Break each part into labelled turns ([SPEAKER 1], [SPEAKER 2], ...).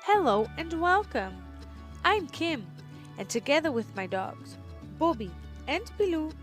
[SPEAKER 1] Hello and welcome. I'm Kim, and together with my dogs, Bobby and Pilou,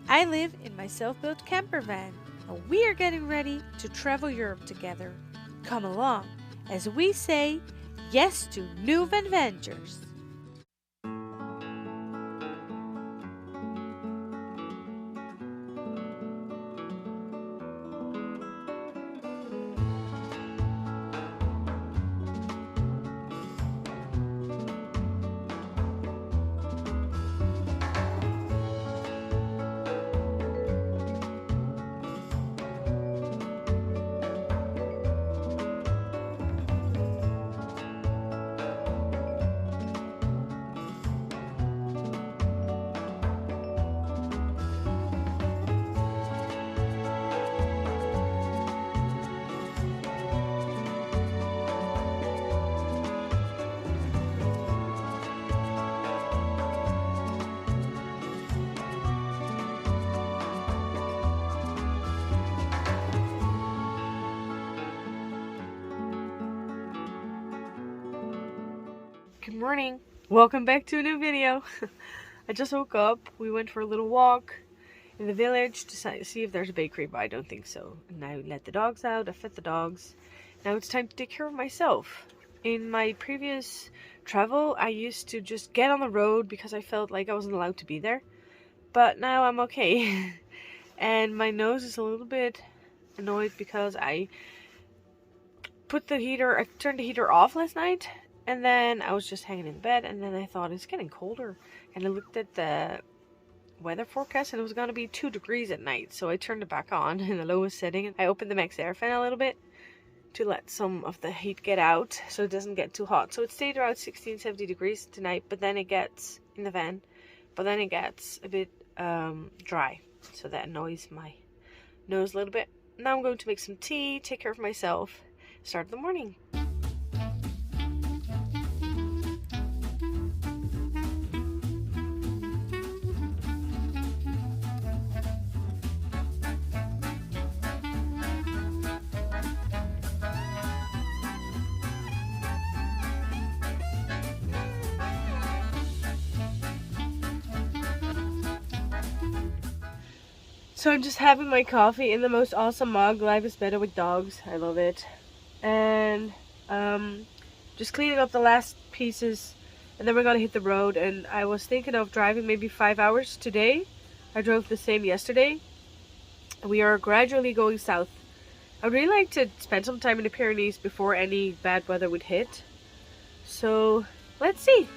[SPEAKER 1] I live in my self-built camper van, and we are getting ready to travel Europe together. Come along as we say yes to new adventures. Good morning. Welcome back to a new video. I just woke up. We went for a little walk in the village to see if there's a bakery, but I don't think so. And I let the dogs out. I fed the dogs. Now it's time to take care of myself. In my previous travel, I used to just get on the road because I felt like I wasn't allowed to be there. But now I'm okay. And my nose is a little bit annoyed because I turned the heater off last night. And then I was just hanging in bed, and then I thought it's getting colder. And I looked at the weather forecast, and it was going to be 2 degrees at night. So I turned it back on in the lowest setting, and I opened the max air fan a little bit to let some of the heat get out so it doesn't get too hot. So it stayed around 16-17 degrees tonight, but then it gets in the van, but then it gets a bit dry. So that annoys my nose a little bit. Now I'm going to make some tea, take care of myself, start the morning. So I'm just having my coffee in the most awesome mug. Life is better with dogs. I love it. And just cleaning up the last pieces, and then we're gonna hit the road. And I was thinking of driving maybe 5 hours today. I drove the same yesterday. We are gradually going south. I'd really like to spend some time in the Pyrenees before any bad weather would hit. So let's see.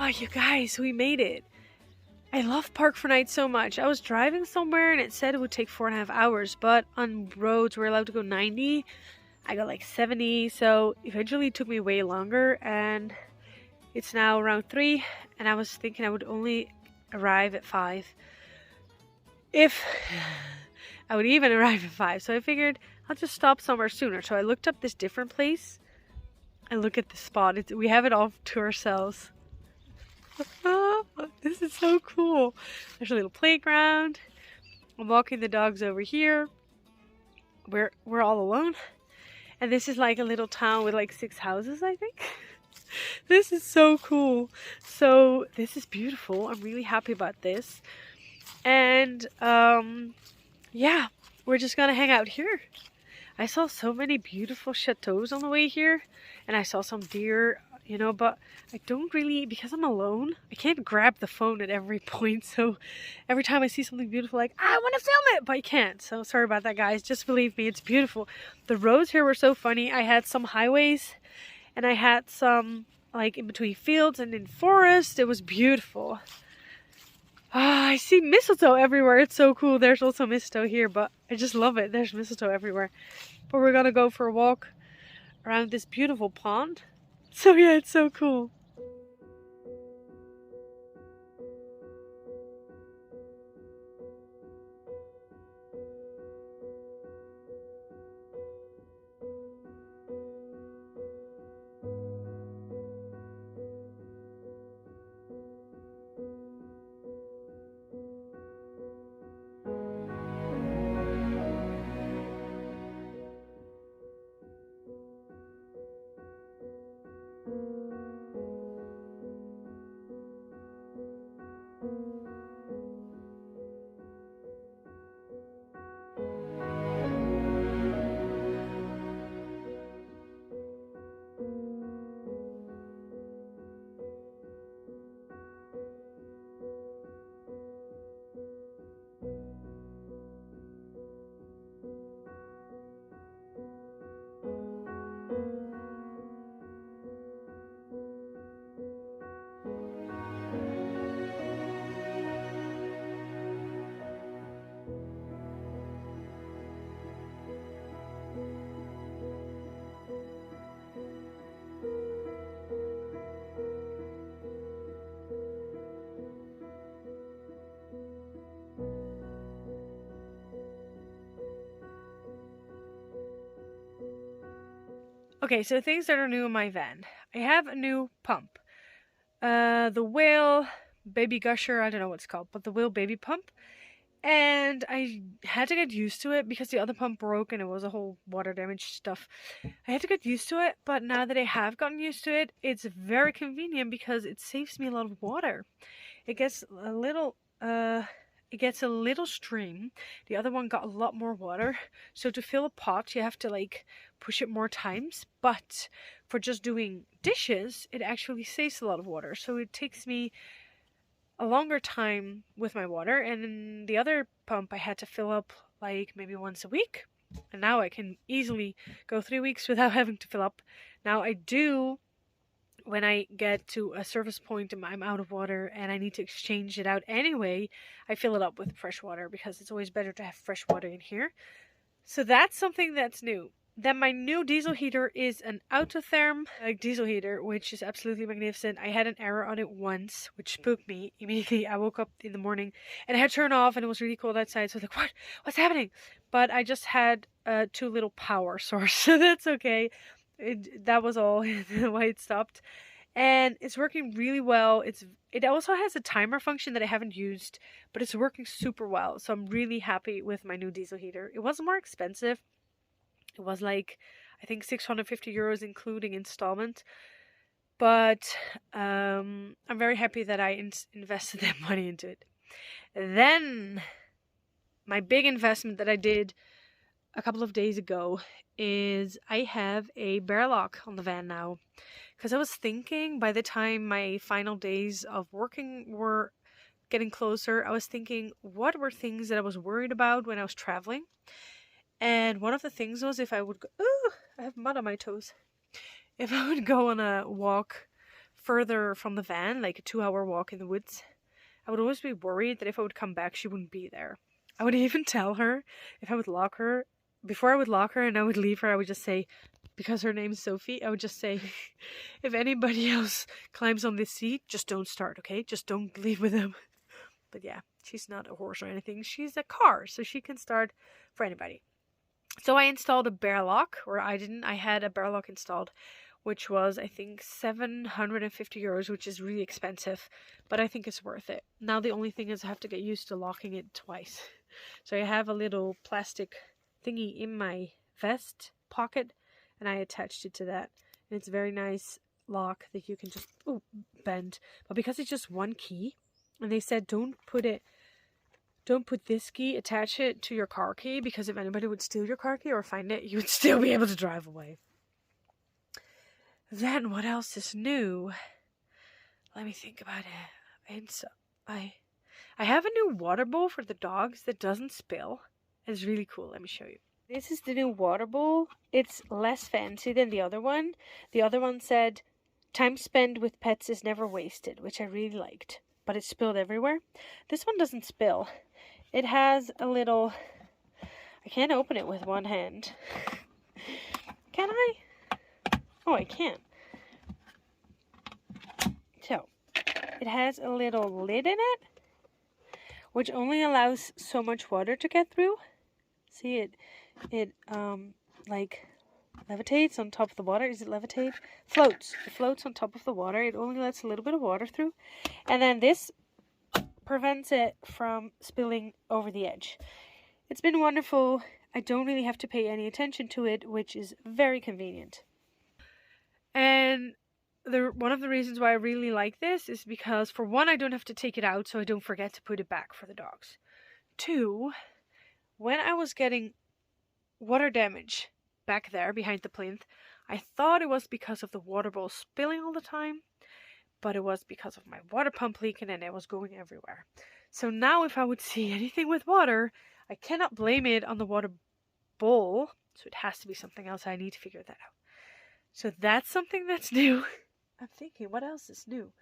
[SPEAKER 1] Oh, you guys, we made it. I love Park for Night so much. I was driving somewhere and it said it would take 4.5 hours, but on roads we're allowed to go 90. I got like 70, so eventually it took me way longer, and it's now around 3, and I was thinking I would only arrive at 5. If I would even arrive at 5, so I figured I'll just stop somewhere sooner. So I looked up this different place. I look at the spot. We have it all to ourselves. This is so cool. There's a little playground. I'm walking the dogs over here. We're all alone. And this is like a little town with like 6 houses, I think. This is so cool. So this is beautiful. I'm really happy about this. And yeah, we're just gonna hang out here. I saw so many beautiful chateaux on the way here, and I saw some deer, you know, but I don't really, because I'm alone, I can't grab the phone at every point. So every time I see something beautiful, like, I want to film it, but I can't. So sorry about that, guys. Just believe me, it's beautiful. The roads here were so funny. I had some highways and I had some like in between fields and in forest. It was beautiful. I see mistletoe everywhere. It's so cool. There's also mistletoe here, but I just love it. There's mistletoe everywhere. But we're gonna go for a walk around this beautiful pond. So yeah, it's so cool. Okay, so things that are new in my van. I have a new pump. The whale baby gusher, I don't know what it's called, but the whale baby pump. And I had to get used to it because the other pump broke and it was a whole water damage stuff. I had to get used to it, but now that I have gotten used to it, it's very convenient because it saves me a lot of water. It gets a little stream. The other one got a lot more water. So to fill a pot, you have to like push it more times. But for just doing dishes, it actually saves a lot of water. So it takes me a longer time with my water. And in the other pump, I had to fill up like maybe once a week. And now I can easily go 3 weeks without having to fill up. Now I do, when I get to a service point and I'm out of water and I need to exchange it out anyway, I fill it up with fresh water because it's always better to have fresh water in here. So that's something that's new. Then my new diesel heater is an Autotherm diesel heater, which is absolutely magnificent. I had an error on it once, which spooked me. Immediately I woke up in the morning and I had to turn off and it was really cold outside. So I was like, what's happening? But I just had too little power source, so that's okay. That was all why it stopped. And it's working really well. It also has a timer function that I haven't used, but it's working super well. So I'm really happy with my new diesel heater. It was more expensive. It was like, I think 650 euros including installment. But I'm very happy that I invested that money into it. Then my big investment that I did a couple of days ago is I have a bear lock on the van now. Because I was thinking by the time my final days of working were getting closer, I was thinking what were things that I was worried about when I was traveling. And one of the things was if I would go, ooh, I have mud on my toes. If I would go on a walk further from the van, like a 2-hour walk in the woods, I would always be worried that if I would come back, she wouldn't be there. I would even tell her if I would lock her, before I would lock her and I would leave her, I would just say, because her name's Sophie, I would just say, if anybody else climbs on this seat, just don't start, okay? Just don't leave with them. But yeah, she's not a horse or anything. She's a car, so she can start for anybody. So I installed a bear lock, or I didn't. I had a bear lock installed, which was, I think, 750 euros, which is really expensive, but I think it's worth it. Now the only thing is I have to get used to locking it twice. So I have a little plastic thingy in my vest pocket, and I attached it to that. And it's a very nice lock that you can just bend. But because it's just one key, and they said don't put this key, attach it to your car key, because if anybody would steal your car key or find it, you would still be able to drive away. Then what else is new? Let me think about it. And so I have a new water bowl for the dogs that doesn't spill. It's really cool. Let me show you. This is the new water bowl. It's less fancy than the other one. The other one said, time spent with pets is never wasted, which I really liked. But it spilled everywhere. This one doesn't spill. It has a little... I can't open it with one hand. Can I? Oh, I can. So, it has a little lid in it, which only allows so much water to get through. See, it like levitates on top of the water. Is it levitate? Floats. It floats on top of the water. It only lets a little bit of water through. And then this prevents it from spilling over the edge. It's been wonderful. I don't really have to pay any attention to it, which is very convenient. And one of the reasons why I really like this is because, for one, I don't have to take it out, so I don't forget to put it back for the dogs. Two, when I was getting water damage back there behind the plinth, I thought it was because of the water bowl spilling all the time, but it was because of my water pump leaking and it was going everywhere. So now if I would see anything with water, I cannot blame it on the water bowl, so it has to be something else. I need to figure that out. So that's something that's new. I'm thinking, what else is new?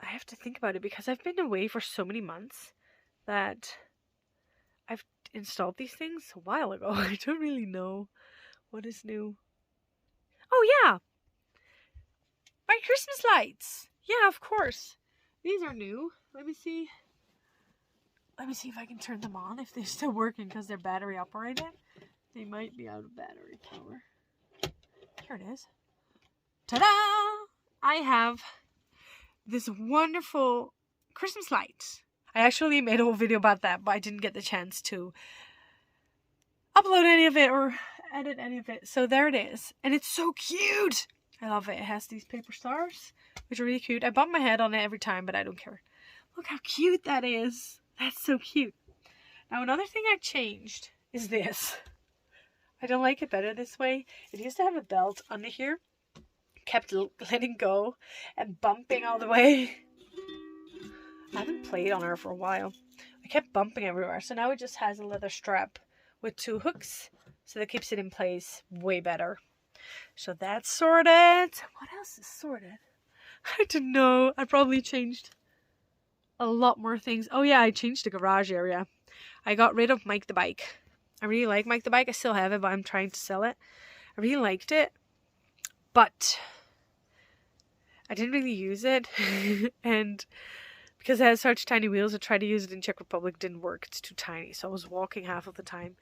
[SPEAKER 1] I have to think about it because I've been away for so many months that I've installed these things a while ago. I don't really know what is new. Oh yeah! My Christmas lights! Yeah, of course. These are new. Let me see if I can turn them on, if they're still working, because they're battery operated. They might be out of battery power. Here it is. Ta-da! I have this wonderful Christmas light. I actually made a whole video about that, but I didn't get the chance to upload any of it or edit any of it. So there it is. And it's so cute! I love it. It has these paper stars, which are really cute. I bump my head on it every time, but I don't care. Look how cute that is. That's so cute. Now another thing I changed is this. I don't like it better this way. It used to have a belt under here. Kept letting go and bumping all the way. I haven't played on her for a while. I kept bumping everywhere. So now it just has a leather strap with 2 hooks. So that keeps it in place way better. So that's sorted. What else is sorted? I don't know. I probably changed a lot more things. Oh yeah, I changed the garage area. I got rid of Mike the Bike. I really like Mike the Bike. I still have it, but I'm trying to sell it. I really liked it. But I didn't really use it. And because it has such tiny wheels, I tried to use it in Czech Republic. It didn't work. It's too tiny. So I was walking half of the time.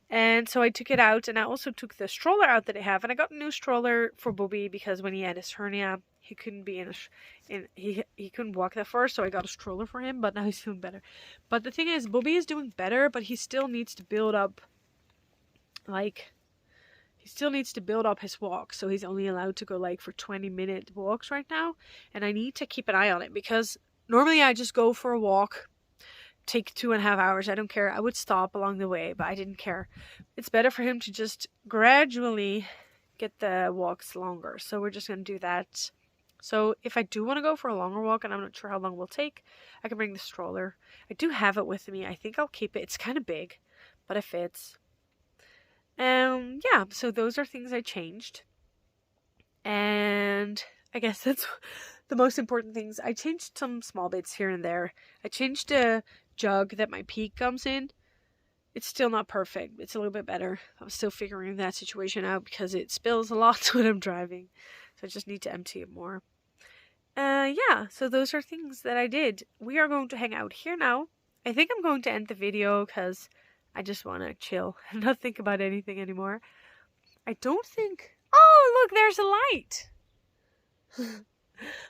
[SPEAKER 1] And so I took it out, and I also took the stroller out that I have, and I got a new stroller for Bobby because when he had his hernia, he couldn't be he couldn't walk that far, so I got a stroller for him, but now he's feeling better. But the thing is, Bobby is doing better, but he still needs to build up, his walk, so he's only allowed to go for 20-minute walks right now, and I need to keep an eye on it, because normally I just go for a walk, take 2.5 hours, I don't care. I would stop along the way, but I didn't care. It's better for him to just gradually get the walks longer. So we're just going to do that. So if I do want to go for a longer walk, and I'm not sure how long it will take, I can bring the stroller. I do have it with me. I think I'll keep it. It's kind of big, but it fits. Yeah, so those are things I changed. And I guess the most important things. I changed some small bits here and there. I changed the jug that my pee comes in. It's still not perfect. It's a little bit better. I'm still figuring that situation out because it spills a lot when I'm driving. So I just need to empty it more. Yeah, so those are things that I did. We are going to hang out here now. I think I'm going to end the video because I just want to chill and not think about anything anymore. I don't think... Oh, look, there's a light.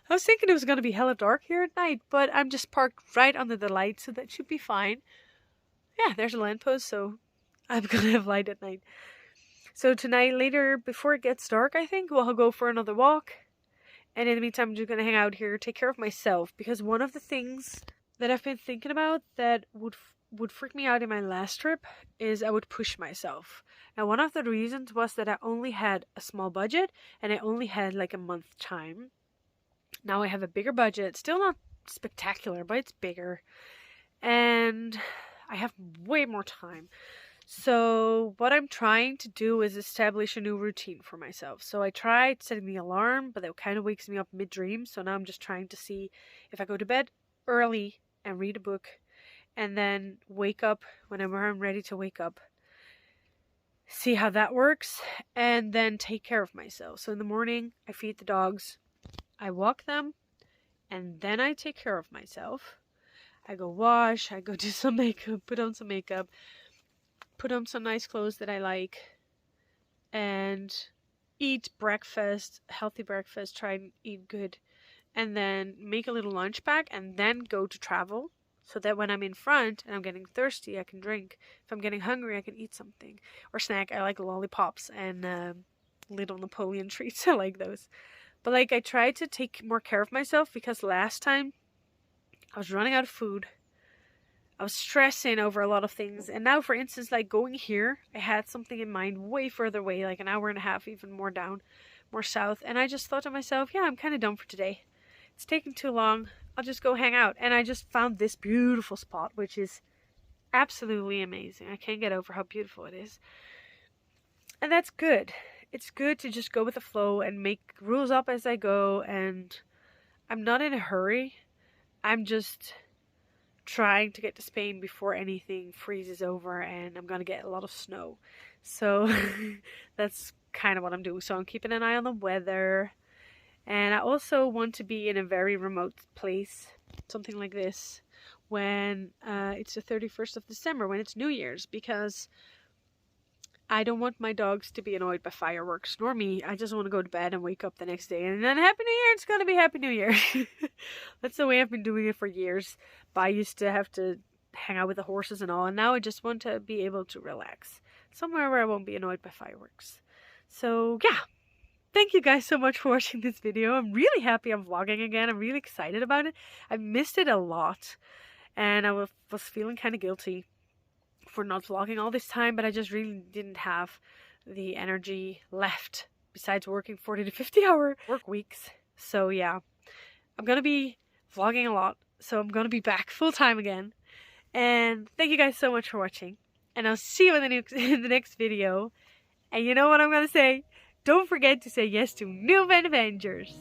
[SPEAKER 1] I was thinking it was going to be hella dark here at night, but I'm just parked right under the light, so that should be fine. Yeah, there's a lamppost, so I'm going to have light at night. So tonight, later, before it gets dark, I think, we'll go for another walk. And in the meantime, I'm just going to hang out here, take care of myself. Because one of the things that I've been thinking about that would freak me out in my last trip is I would push myself. Now, one of the reasons was that I only had a small budget and I only had like a month time. Now I have a bigger budget, still not spectacular, but it's bigger. And I have way more time. So what I'm trying to do is establish a new routine for myself. So I tried setting the alarm, but that kind of wakes me up mid-dream. So now I'm just trying to see if I go to bed early and read a book and then wake up whenever I'm ready to wake up. See how that works and then take care of myself. So in the morning, I feed the dogs, I walk them, and then I take care of myself. I go wash, I go do some makeup, put on some makeup, put on some nice clothes that I like, and eat breakfast, healthy breakfast, try and eat good, and then make a little lunch pack, and then go to travel, so that when I'm in front and I'm getting thirsty, I can drink. If I'm getting hungry, I can eat something, or snack. I like lollipops and little Napoleon treats, I like those. But like, I try to take more care of myself, because last time I was running out of food. I was stressing over a lot of things. And now, for instance, like going here, I had something in mind way further away, like an hour and a half, even more down, more south. And I just thought to myself, yeah, I'm kind of done for today. It's taking too long. I'll just go hang out. And I just found this beautiful spot, which is absolutely amazing. I can't get over how beautiful it is. And that's good. It's good to just go with the flow and make rules up as I go. And I'm not in a hurry. I'm just trying to get to Spain before anything freezes over and I'm going to get a lot of snow. So that's kind of what I'm doing. So I'm keeping an eye on the weather. And I also want to be in a very remote place, something like this, when it's the 31st of December, when it's New Year's, because I don't want my dogs to be annoyed by fireworks, nor me. I just want to go to bed and wake up the next day. And then Happy New Year, it's going to be Happy New Year. That's the way I've been doing it for years. But I used to have to hang out with the horses and all. And now I just want to be able to relax. Somewhere where I won't be annoyed by fireworks. So, yeah. Thank you guys so much for watching this video. I'm really happy I'm vlogging again. I'm really excited about it. I missed it a lot. And I was feeling kind of guilty for not vlogging all this time, but I just really didn't have the energy left besides working 40 to 50 hour work weeks. So yeah, I'm gonna be vlogging a lot, so I'm gonna be back full time again. And thank you guys so much for watching, and I'll see you in the next video. And you know what I'm gonna say? Don't forget to say yes to new Avengers.